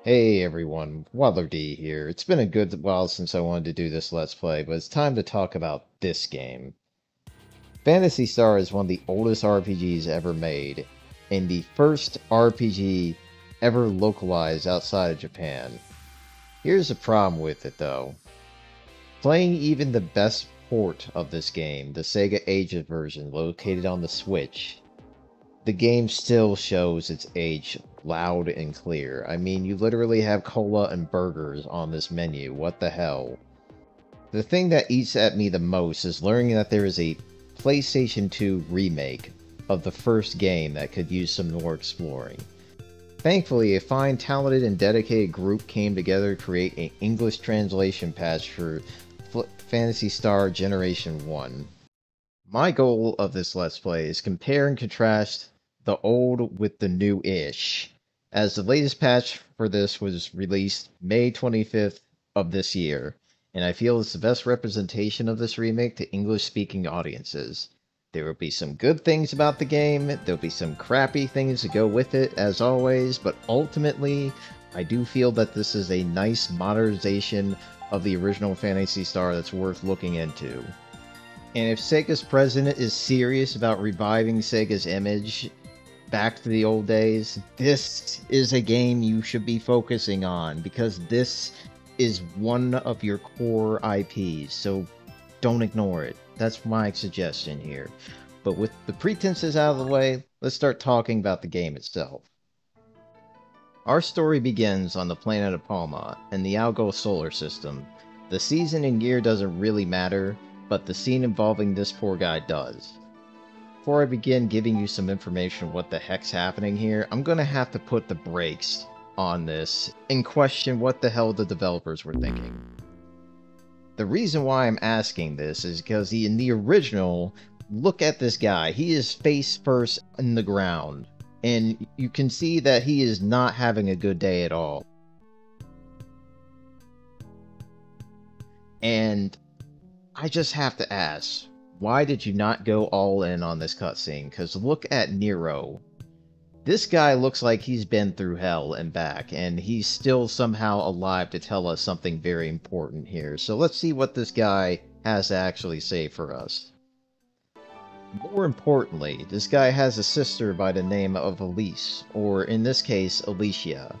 Hey everyone, WaddlerD here. It's been a good while since I wanted to do this Let's Play, but it's time to talk about this game. Phantasy Star is one of the oldest RPGs ever made, and the first RPG ever localized outside of Japan. Here's the problem with it though. Playing even the best port of this game, the Sega Ages version located on the Switch, the game still shows its age loud and clear. I mean, you literally have cola and burgers on this menu. What the hell? The thing that eats at me the most is learning that there is a PlayStation 2 remake of the first game that could use some more exploring. Thankfully, a fine, talented, and dedicated group came together to create an English translation patch for Phantasy Star Generation 1. My goal of this Let's Play is compare and contrast the old with the new-ish, as the latest patch for this was released May 25th of this year, and I feel it's the best representation of this remake to English-speaking audiences. There will be some good things about the game, there'll be some crappy things to go with it, as always, but ultimately, I do feel that this is a nice modernization of the original Phantasy Star that's worth looking into. And if Sega's president is serious about reviving Sega's image back to the old days, this is a game you should be focusing on, because this is one of your core IPs, so don't ignore it. That's my suggestion here. But with the pretenses out of the way, let's start talking about the game itself. Our story begins on the planet of Palma, in the Algol solar system. The season and year doesn't really matter, but the scene involving this poor guy does. Before I begin giving you some information on what the heck's happening here, I'm gonna have to put the brakes on this and question what the hell the developers were thinking. The reason why I'm asking this is because in the original, look at this guy. He is face first in the ground, and you can see that he is not having a good day at all. And I just have to ask, why did you not go all in on this cutscene? Because look at Nero. This guy looks like he's been through hell and back, and he's still somehow alive to tell us something very important here. So let's see what this guy has to actually say for us. More importantly, this guy has a sister by the name of Alisa, or in this case, Alicia.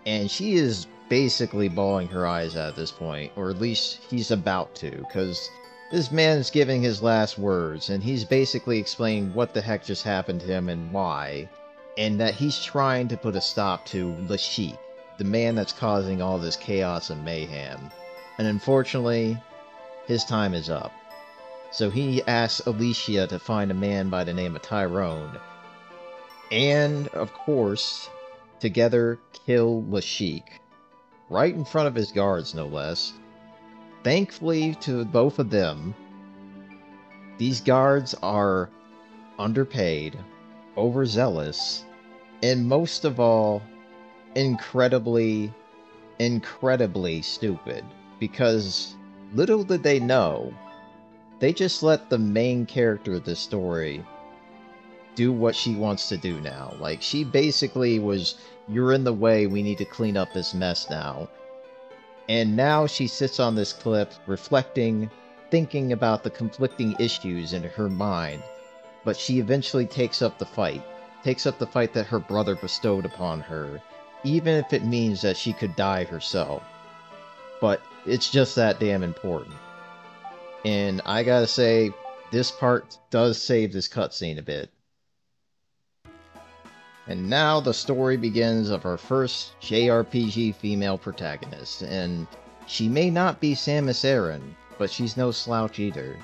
And she is basically bawling her eyes out at this point, or at least he's about to, because this man is giving his last words, and he's basically explaining what the heck just happened to him and why, and that he's trying to put a stop to Lashik, the man that's causing all this chaos and mayhem. And unfortunately, his time is up. So he asks Alicia to find a man by the name of Tyrone, and, of course, together kill Lashik. Right in front of his guards, no less. Thankfully to both of them, these guards are underpaid, overzealous, and most of all, incredibly stupid. Because little did they know, they just let the main character of this story do what she wants to do now. Like, she basically was, you're in the way, we need to clean up this mess now. And now she sits on this cliff, reflecting, thinking about the conflicting issues in her mind. But she eventually takes up the fight. Takes up the fight that her brother bestowed upon her, even if it means that she could die herself. But it's just that damn important. And I gotta say, this part does save this cutscene a bit. And now the story begins of our first JRPG female protagonist, and she may not be Samus Aran, but she's no slouch either.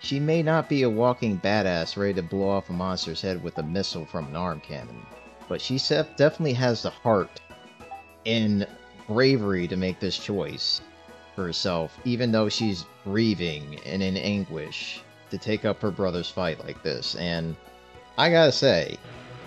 She may not be a walking badass ready to blow off a monster's head with a missile from an arm cannon, but she definitely has the heart and bravery to make this choice for herself, even though she's grieving and in anguish to take up her brother's fight like this. And I gotta say,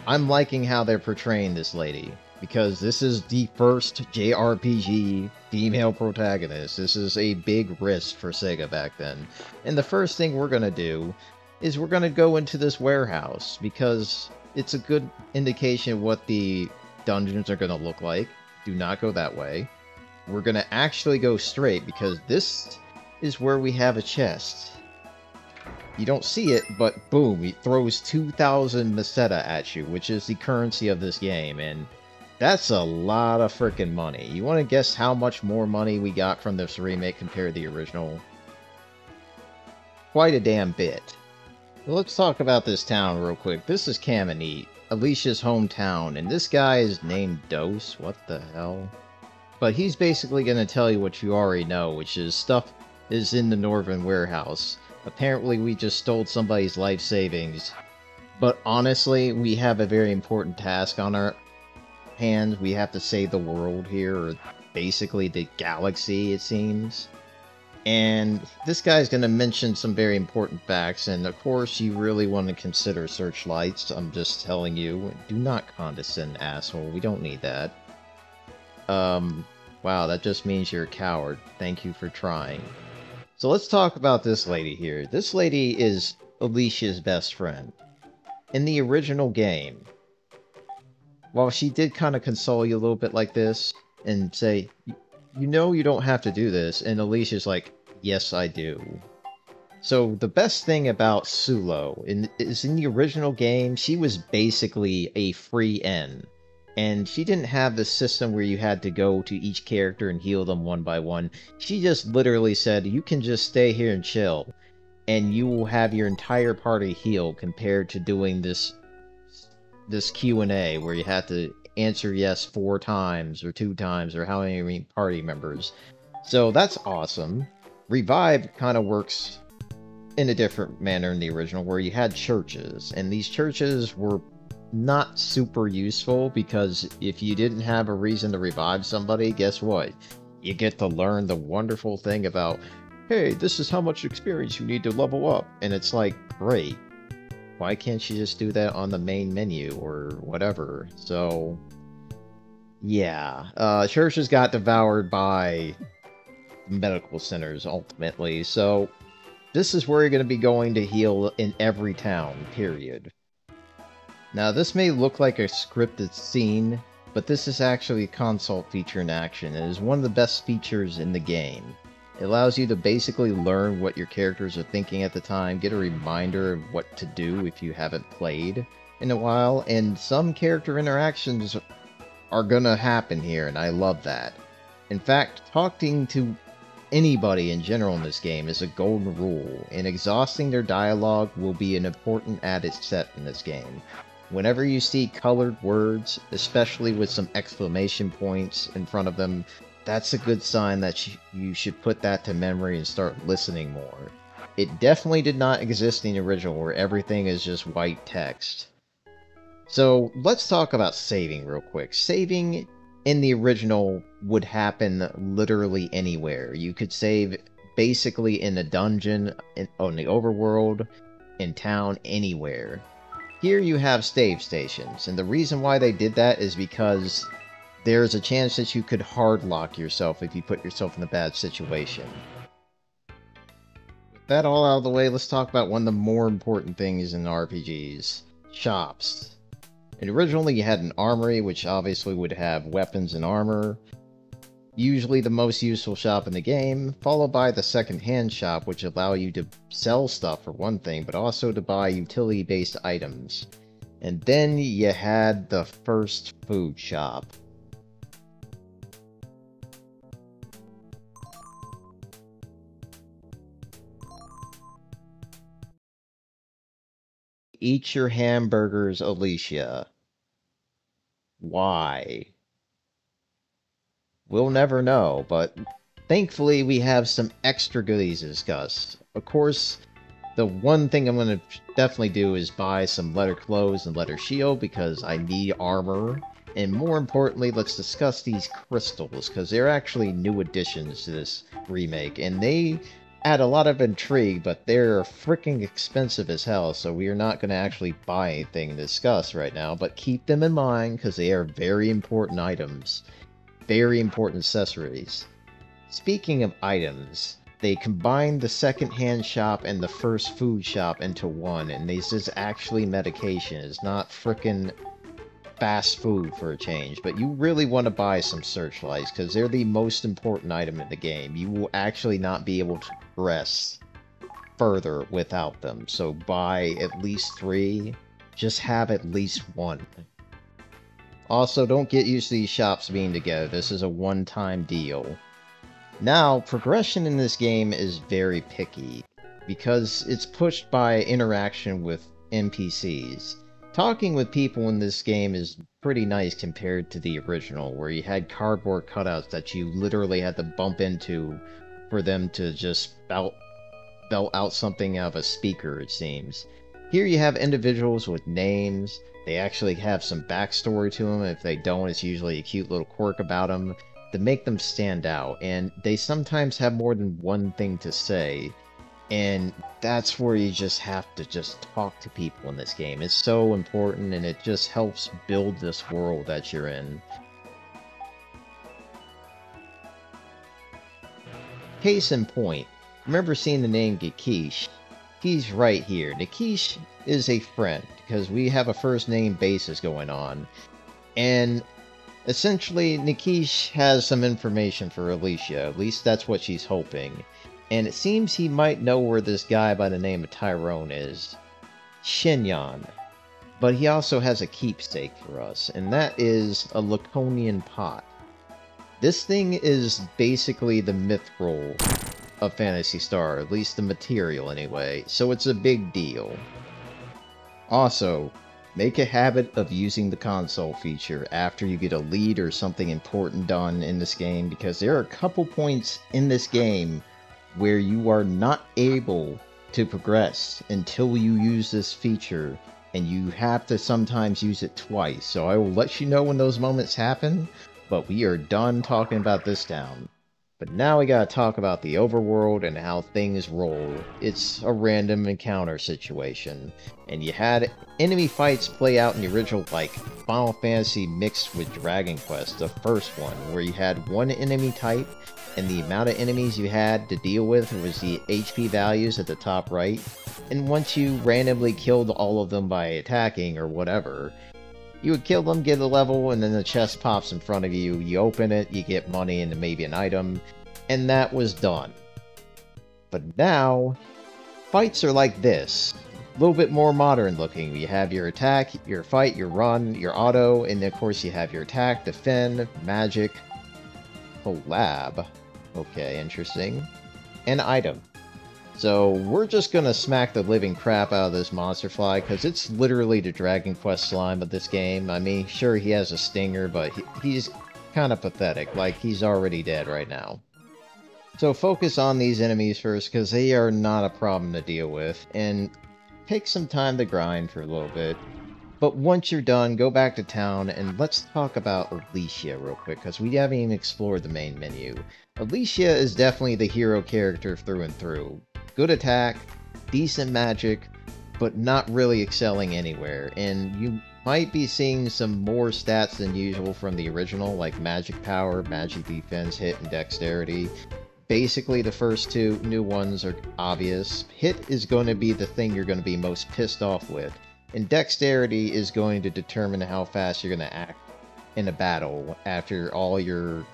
I'm liking how they're portraying this lady, because this is the first JRPG female protagonist. This is a big risk for Sega back then. And the first thing we're gonna do is we're gonna go into this warehouse, because it's a good indication of what the dungeons are gonna look like. Do not go that way. We're gonna actually go straight because this is where we have a chest. You don't see it, but boom, it throws 2,000 meseta at you, which is the currency of this game, and that's a lot of freaking money. You want to guess how much more money we got from this remake compared to the original? Quite a damn bit. Well, let's talk about this town real quick. This is Camineet, Alicia's hometown, and this guy is named Dose. What the hell? But he's basically going to tell you what you already know, which is stuff is in the northern warehouse. Apparently, we just stole somebody's life savings. But honestly, we have a very important task on our hands. We have to save the world here, or basically the galaxy, it seems. And this guy's going to mention some very important facts, and of course, you really want to consider searchlights. I'm just telling you, do not condescend, asshole. We don't need that. Wow, that just means you're a coward. Thank you for trying. So let's talk about this lady here. This lady is Alicia's best friend. In the original game, while she did kind of console you a little bit like this, and say, you know you don't have to do this, and Alicia's like, yes I do. So the best thing about Sulo is in the original game, she was basically a free N. And she didn't have the system where you had to go to each character and heal them one by one. She just literally said, you can just stay here and chill, and you will have your entire party healed, compared to doing this Q&A where you had to answer yes 4 times, or 2 times, or how many party members. So that's awesome. Revive kind of works in a different manner in the original, where you had churches, and these churches were not super useful, because if you didn't have a reason to revive somebody, guess what? You get to learn the wonderful thing about, hey, this is how much experience you need to level up. And it's like, great. Why can't you just do that on the main menu or whatever? So, yeah. Churches got devoured by medical centers, ultimately. So, this is where you're going to be going to heal in every town, period. Now, this may look like a scripted scene, but this is actually a console feature in action. It is one of the best features in the game. It allows you to basically learn what your characters are thinking at the time, get a reminder of what to do if you haven't played in a while, and some character interactions are gonna happen here, and I love that. In fact, talking to anybody in general in this game is a golden rule, and exhausting their dialogue will be an important added set in this game. Whenever you see colored words, especially with some exclamation points in front of them, that's a good sign that you should put that to memory and start listening more. It definitely did not exist in the original, where everything is just white text. So let's talk about saving real quick. Saving in the original would happen literally anywhere. You could save basically in a dungeon, on the overworld, in town, anywhere. Here you have save stations, and the reason why they did that is because there's a chance that you could hard lock yourself if you put yourself in a bad situation. With that all out of the way, let's talk about one of the more important things in RPGs. Shops. And originally you had an armory, which obviously would have weapons and armor. Usually the most useful shop in the game, followed by the second-hand shop, which allow you to sell stuff for one thing, but also to buy utility-based items. And then you had the first food shop. Eat your hamburgers, Alicia. Why? We'll never know, but thankfully we have some extra goodies to discuss. Of course, the one thing I'm going to definitely do is buy some leather clothes and leather shield, because I need armor. And more importantly, let's discuss these crystals, because they're actually new additions to this remake, and they add a lot of intrigue, but they're freaking expensive as hell, so we are not going to actually buy anything to discuss right now, but keep them in mind, because they are very important items. Very important accessories. Speaking of items, they combined the second-hand shop and the first food shop into one, and this is actually medication. It's not frickin' fast food for a change, but you really want to buy some searchlights because they're the most important item in the game. You will actually not be able to progress further without them, so buy at least 3. Just have at least 1. Also, don't get used to these shops being together. This is a one-time deal. Now, progression in this game is very picky because it's pushed by interaction with NPCs. Talking with people in this game is pretty nice compared to the original, where you had cardboard cutouts that you literally had to bump into for them to just belt out something out of a speaker, it seems. Here you have individuals with names. They actually have some backstory to them. If they don't, it's usually a cute little quirk about them to make them stand out. And they sometimes have more than one thing to say. And that's where you just have to just talk to people in this game. It's so important, and it just helps build this world that you're in. Case in point, remember seeing the name Gikish? He's right here. Nikish is a friend, because we have a first name basis going on. And essentially, Nikish has some information for Alisa. At least that's what she's hoping. And it seems he might know where this guy by the name of Tyrone is. Shion. But he also has a keepsake for us, and that is a Laconian pot. This thing is basically the mithril of Phantasy Star, at least the material anyway, so it's a big deal. Also, make a habit of using the console feature after you get a lead or something important done in this game, because there are a couple points in this game where you are not able to progress until you use this feature, and you have to sometimes use it twice. So I will let you know when those moments happen, but we are done talking about this town. But now we gotta talk about the overworld and how things roll. It's a random encounter situation, and you had enemy fights play out in the original, like, Final Fantasy mixed with Dragon Quest, the first one, where you had one enemy type, and the amount of enemies you had to deal with was the HP values at the top right, and once you randomly killed all of them by attacking or whatever, you would kill them, get a level, and then the chest pops in front of you, you open it, you get money and maybe an item, and that was done. But now, fights are like this. A little bit more modern looking. You have your attack, your fight, your run, your auto, and of course you have your attack, defend, magic, collab. Okay, interesting. And item. So we're just gonna smack the living crap out of this monster fly, because it's literally the Dragon Quest slime of this game. I mean, sure, he has a stinger, but he's kind of pathetic. Like, he's already dead right now. So focus on these enemies first, because they are not a problem to deal with, and take some time to grind for a little bit. But once you're done, go back to town, and let's talk about Alisa real quick, because we haven't even explored the main menu. Alisa is definitely the hero character through and through. Good attack, decent magic, but not really excelling anywhere, and you might be seeing some more stats than usual from the original, like magic power, magic defense, hit, and dexterity. Basically, the first two new ones are obvious. Hit is going to be the thing you're going to be most pissed off with, and dexterity is going to determine how fast you're going to act in a battle after all your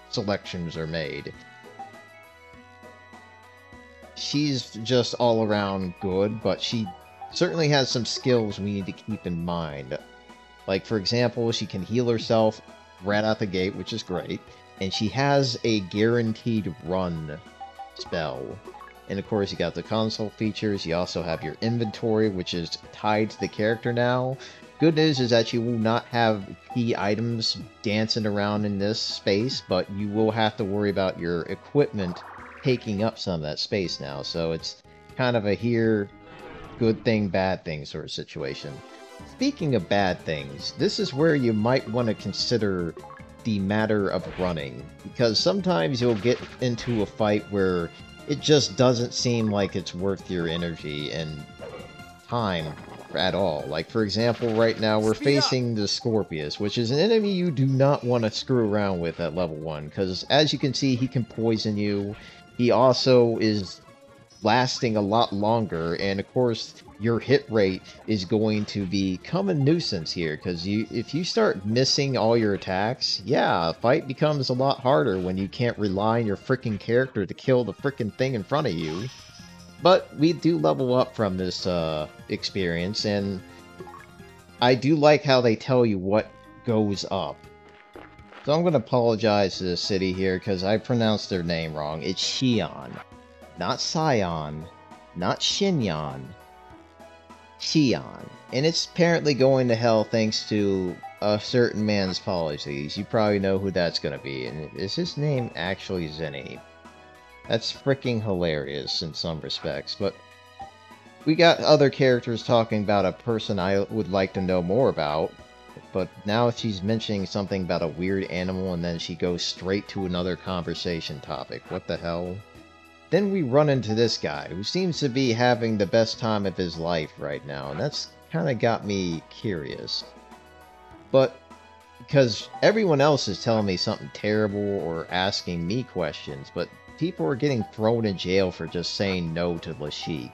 selections are made. She's just all around good, but she certainly has some skills we need to keep in mind. Like, for example, she can heal herself right out the gate, which is great. And she has a guaranteed run spell. And of course, you got the console features. You also have your inventory, which is tied to the character now. Good news is that you will not have key items dancing around in this space, but you will have to worry about your equipment taking up some of that space now. So it's kind of a here, good thing, bad thing sort of situation. Speaking of bad things, this is where you might want to consider the matter of running, because sometimes you'll get into a fight where it just doesn't seem like it's worth your energy and time at all. Like, for example, right now we're facing the Scorpius, which is an enemy you do not want to screw around with at level 1, because as you can see, he can poison you. He also is lasting a lot longer, and of course your hit rate is going to become a nuisance here, because if you start missing all your attacks, yeah, fight becomes a lot harder when you can't rely on your freaking character to kill the freaking thing in front of you. But we do level up from this experience, and I do like how they tell you what goes up. So I'm going to apologize to the city here because I pronounced their name wrong. It's Shion, not Scion, not Shion, Shion. And it's apparently going to hell thanks to a certain man's policies. You probably know who that's going to be. And is his name actually Zenny? That's freaking hilarious in some respects. But we got other characters talking about a person I would like to know more about. But now she's mentioning something about a weird animal, and then she goes straight to another conversation topic. What the hell? Then we run into this guy, who seems to be having the best time of his life right now, and that's kind of got me curious. But, because everyone else is telling me something terrible or asking me questions, but people are getting thrown in jail for just saying no to Lashik.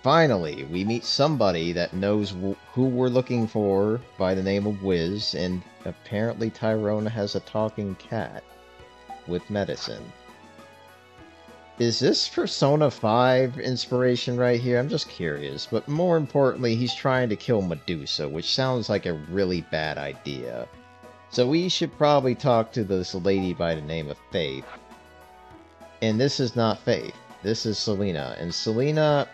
Finally, we meet somebody that knows who we're looking for by the name of Wiz, and apparently Tyrone has a talking cat with medicine. Is this Persona 5 inspiration right here? I'm just curious, but more importantly, he's trying to kill Medusa, which sounds like a really bad idea. So we should probably talk to this lady by the name of Faith. And this is not Faith, this is Selena, and Selena,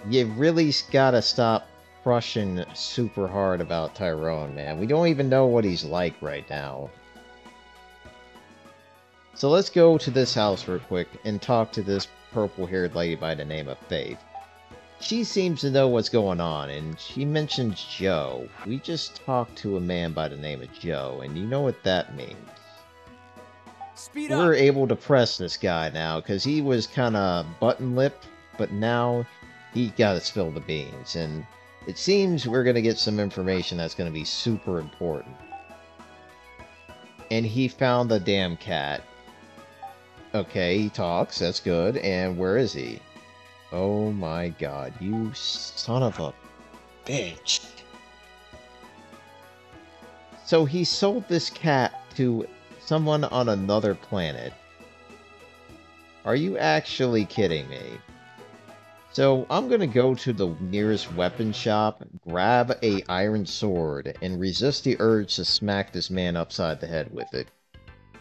you really gotta stop crushing super hard about Tyrone, man. We don't even know what he's like right now. So let's go to this house real quick and talk to this purple-haired lady by the name of Faith. She seems to know what's going on, and she mentions Joe. We just talked to a man by the name of Joe, and you know what that means. Speed up. We're able to press this guy now, because he was kind of button-lipped, but now he gotta spill the beans, and it seems we're gonna get some information that's gonna be super important. And he found the damn cat. Okay, he talks, that's good, and where is he? Oh my god, you son of a bitch. So he sold this cat to someone on another planet. Are you actually kidding me? So I'm gonna go to the nearest weapon shop, grab a iron sword, and resist the urge to smack this man upside the head with it.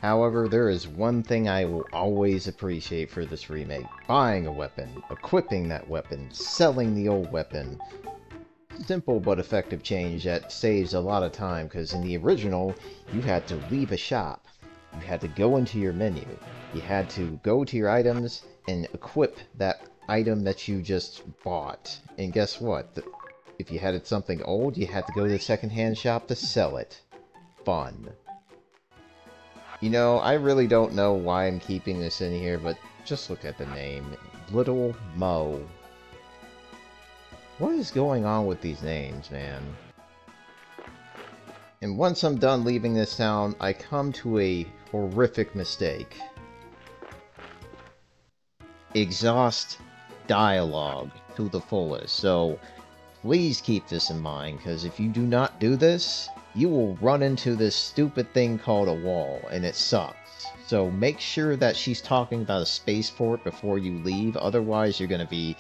However, there is one thing I will always appreciate for this remake: buying a weapon, equipping that weapon, selling the old weapon. Simple but effective change that saves a lot of time, because in the original, you had to leave a shop. You had to go into your menu. You had to go to your items and equip that item that you just bought. And guess what? If you had something old, you had to go to the secondhand shop to sell it. Fun. You know, I really don't know why I'm keeping this in here, but just look at the name. Little Mo. What is going on with these names, man? And once I'm done leaving this town, I come to a horrific mistake. Exhaust dialogue to the fullest. So please keep this in mind, because if you do not do this, you will run into this stupid thing called a wall, and it sucks. So make sure that she's talking about a spaceport before you leave, otherwise you're going to be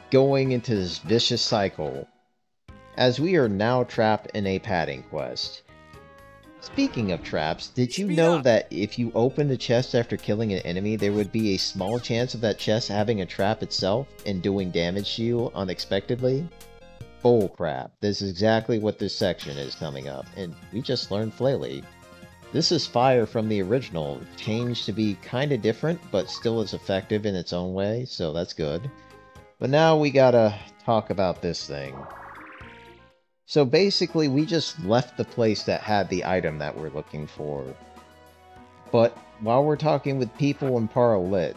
going into this vicious cycle, as we are now trapped in a padding quest. Speaking of traps, did you know that if you open the chest after killing an enemy, there would be a small chance of that chest having a trap itself and doing damage to you unexpectedly? Bullcrap. This is exactly what this section is coming up, and we just learned Flaily. This is fire from the original, changed to be kinda different, but still as effective in its own way, so that's good. But now we gotta talk about this thing. So basically, we just left the place that had the item that we're looking for. But while we're talking with people in Paralit,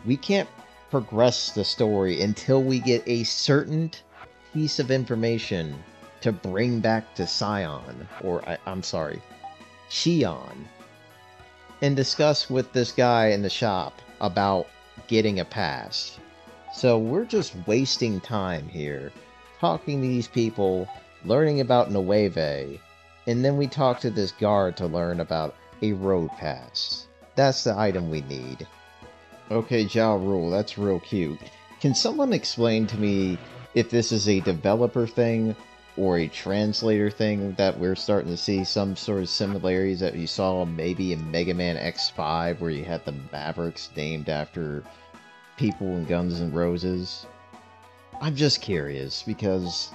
we can't progress the story until we get a certain piece of information to bring back to Scion, or I'm sorry, Shion. and discuss with this guy in the shop about getting a pass. So we're just wasting time here, talking to these people, learning about Nueve, and then we talk to this guard to learn about a road pass. That's the item we need. Okay, Ja Rule, that's real cute. Can someone explain to me if this is a developer thing or a translator thing that we're starting to see some sort of similarities that you saw maybe in Mega Man X5 where you had the Mavericks named after people in Guns N' Roses? I'm just curious because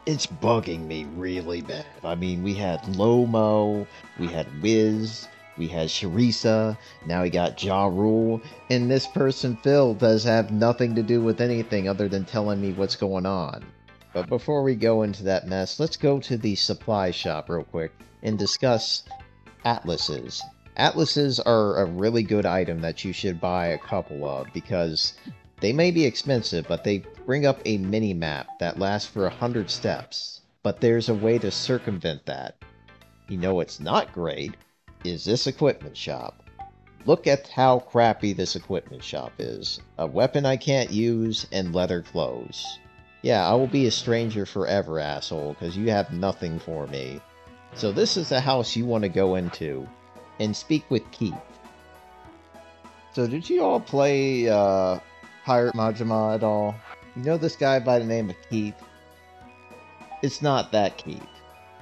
it's bugging me really bad. I mean, we had Lomo, we had Wiz, we had Sharisa, now we got Ja Rule, and this person Phil does have nothing to do with anything other than telling me what's going on. But before we go into that mess, let's go to the supply shop real quick and discuss atlases. Atlases are a really good item that you should buy a couple of because they may be expensive, but they bring up a mini-map that lasts for 100 steps. But there's a way to circumvent that. You know what's not great is this equipment shop. Look at how crappy this equipment shop is. A weapon I can't use and leather clothes. Yeah, I will be a stranger forever, asshole, because you have nothing for me. So this is the house you want to go into and speak with Keith. So did you all play Pirate Majima at all? You know this guy by the name of Keith? It's not that Keith.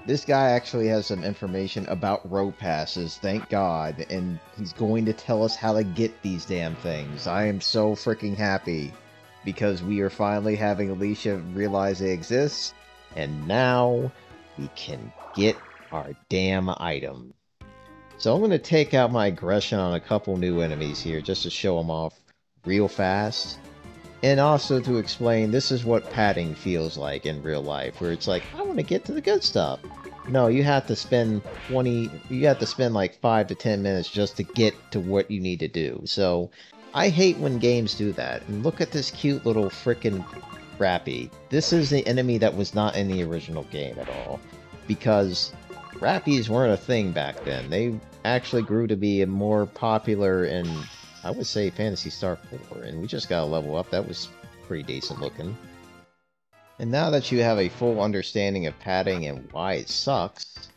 This guy actually has some information about road passes, thank God, and he's going to tell us how to get these damn things. I am so freaking happy because we are finally having Alicia realize they exist, and now we can get our damn item. So I'm going to take out my aggression on a couple new enemies here just to show them off real fast. And also to explain, this is what padding feels like in real life, where it's like, I want to get to the good stuff. No, you have to spend like 5 to 10 minutes just to get to what you need to do. So I hate when games do that. And look at this cute little frickin' Rappy. This is the enemy that was not in the original game at all. Because Rappies weren't a thing back then. They actually grew to be more popular in, I would say, Phantasy Star 4. And we just got a level up. That was pretty decent looking. And now that you have a full understanding of padding and why it sucks,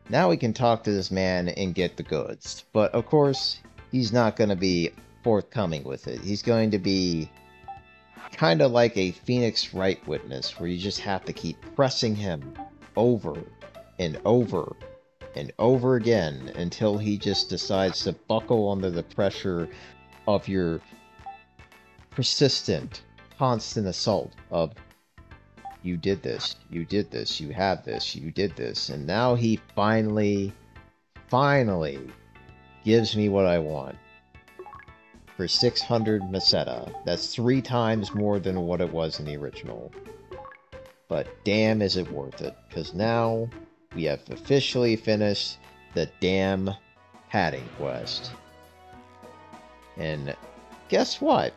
now we can talk to this man and get the goods. But of course, he's not going to be forthcoming with it. He's going to be kind of like a Phoenix Wright witness, where you just have to keep pressing him over and over and over again until he just decides to buckle under the pressure of your persistent, constant assault of, you did this, you did this, you have this, you did this. And now he finally gives me what I want. For 600 Meseta. That's 3 times more than what it was in the original. But damn is it worth it, because now we have officially finished the damn padding quest. And guess what?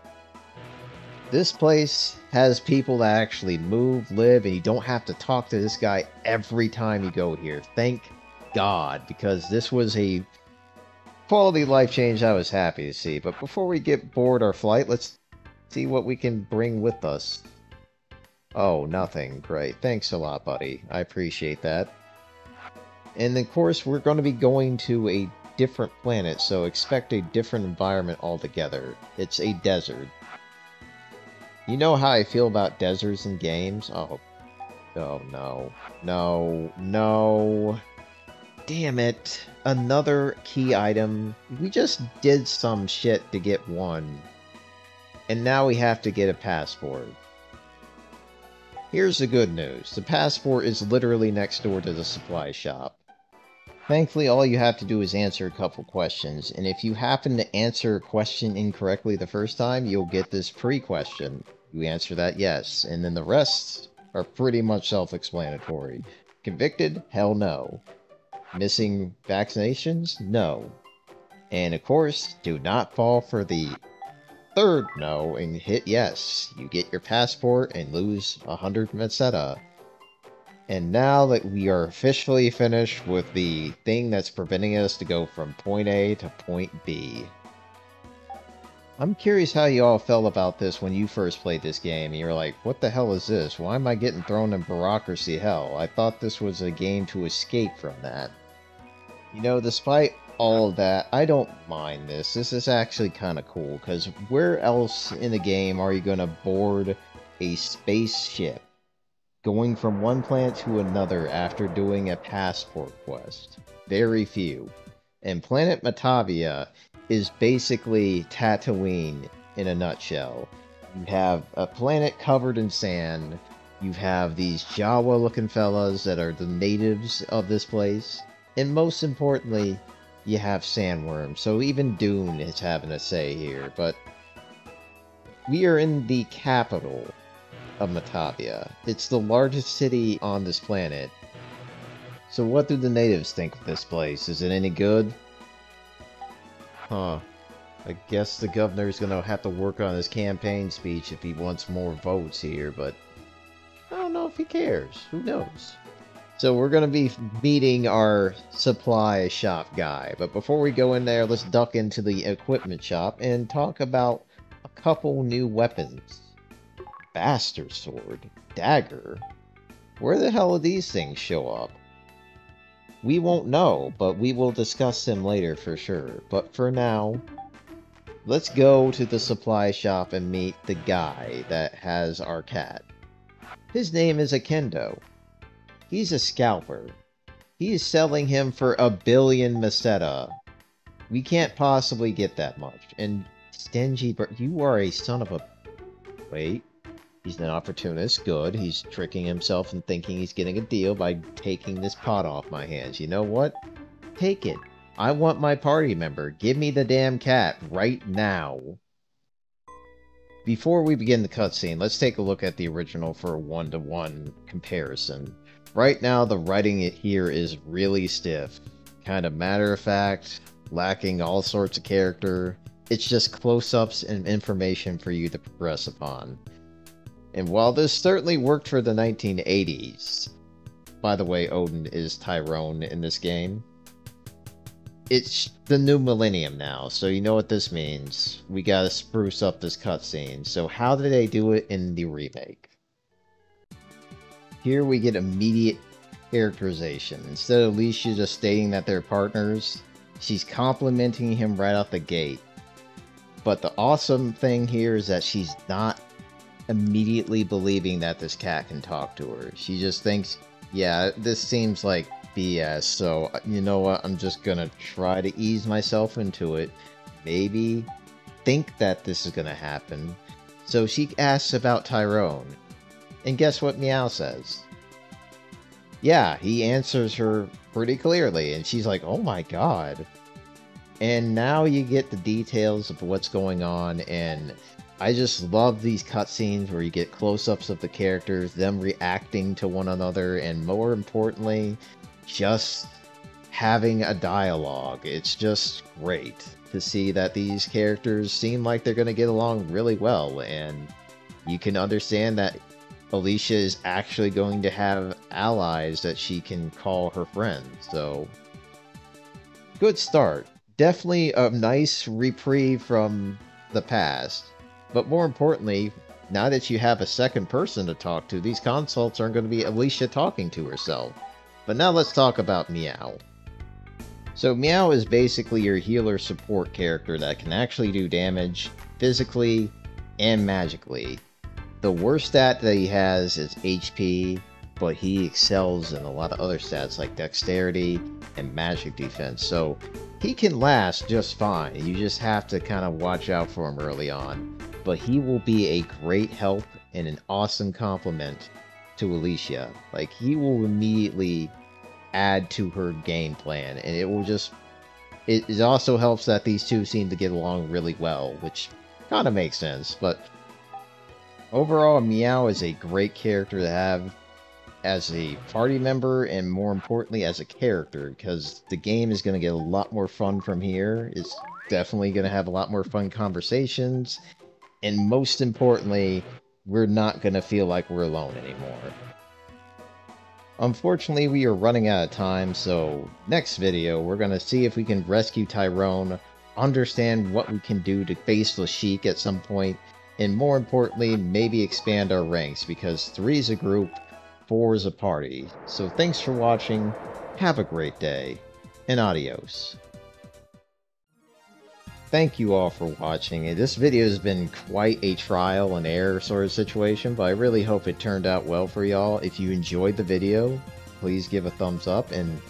This place has people that actually move, live, and you don't have to talk to this guy every time you go here. Thank God, because this was a quality of life change I was happy to see. But before we get board our flight, let's see what we can bring with us. Oh, nothing. Great. Thanks a lot, buddy. I appreciate that. And of course, we're going to be going to a different planet, so expect a different environment altogether. It's a desert. You know how I feel about deserts in games? Oh no. No. No. Damn it. Another key item. We just did some shit to get one. And now we have to get a passport. Here's the good news. The passport is literally next door to the supply shop. Thankfully, all you have to do is answer a couple questions, and if you happen to answer a question incorrectly the first time, you'll get this pre-question. You answer that yes, and then the rest are pretty much self-explanatory. Convicted? Hell no. Missing vaccinations? No. And of course, do not fall for the third no and hit yes. You get your passport and lose 100 Meseta. And now that we are officially finished with the thing that's preventing us to go from point A to point B. I'm curious how you all felt about this when you first played this game. You're like, what the hell is this? Why am I getting thrown in bureaucracy hell? I thought this was a game to escape from that. You know, despite all of that, I don't mind this. This is actually kind of cool, because where else in the game are you going to board a spaceship going from one planet to another after doing a passport quest? Very few. And planet Motavia is basically Tatooine in a nutshell. You have a planet covered in sand. You have these Jawa-looking fellas that are the natives of this place. And most importantly, you have sandworms. So even Dune is having a say here. But we are in the capital of Motavia. It's the largest city on this planet. So what do the natives think of this place? Is it any good? Huh. I guess the governor's gonna have to work on his campaign speech if he wants more votes here, but I don't know if he cares. Who knows? So we're gonna be meeting our supply shop guy, but before we go in there, let's duck into the equipment shop and talk about a couple new weapons. Bastard sword, dagger. Where the hell do these things show up? We won't know, but we will discuss them later for sure. But for now, let's go to the supply shop and meet the guy that has our cat. His name is Akendo. He's a scalper. He is selling him for 1 billion Meseta. We can't possibly get that much. And stingy, you are a son of a... Wait. He's an opportunist. Good. He's tricking himself and thinking he's getting a deal by taking this pot off my hands. You know what? Take it. I want my party member. Give me the damn cat right now. Before we begin the cutscene, let's take a look at the original for a one-to-one comparison. Right now, the writing here is really stiff. Kind of matter-of-fact, lacking all sorts of character. It's just close-ups and information for you to progress upon. And while this certainly worked for the 1980s, by the way, Odin is Tyrone in this game, it's the new millennium now, so you know what this means. We gotta spruce up this cutscene. So how did they do it in the remake? Here we get immediate characterization. Instead of Alisa just stating that they're partners, she's complimenting him right out the gate. But the awesome thing here is that she's not immediately believing that this cat can talk to her. She just thinks, yeah, this seems like BS, so you know what, I'm just gonna try to ease myself into it. Maybe think that this is gonna happen. So she asks about Tyrone. And guess what Myau says? Yeah, he answers her pretty clearly, and she's like, oh my god. And now you get the details of what's going on, and I just love these cutscenes where you get close-ups of the characters, them reacting to one another, and more importantly, just having a dialogue. It's just great to see that these characters seem like they're going to get along really well, and you can understand that Alisa is actually going to have allies that she can call her friends, so good start. Definitely a nice reprieve from the past, but more importantly, now that you have a second person to talk to, these consults aren't going to be Alisa talking to herself. But now let's talk about Myau. So Myau is basically your healer support character that can actually do damage physically and magically. The worst stat that he has is HP, but he excels in a lot of other stats like dexterity and magic defense, so he can last just fine. You just have to kind of watch out for him early on. But he will be a great help and an awesome complement to Alisa. Like, he will immediately add to her game plan, and it will just... It also helps that these two seem to get along really well, which kind of makes sense, but overall, Myau is a great character to have as a party member, and more importantly, as a character, because the game is going to get a lot more fun from here. It's definitely going to have a lot more fun conversations, and most importantly, we're not going to feel like we're alone anymore. Unfortunately, we are running out of time, so next video, we're going to see if we can rescue Tyrone, understand what we can do to face Lashik at some point, and more importantly, maybe expand our ranks, because 3 is a group, 4 is a party. So thanks for watching, have a great day, and adios. Thank you all for watching. This video has been quite a trial and error sort of situation, but I really hope it turned out well for y'all. If you enjoyed the video, please give a thumbs up, and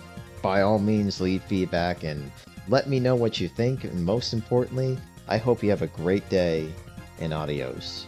by all means leave feedback and let me know what you think. And most importantly, I hope you have a great day, and adios.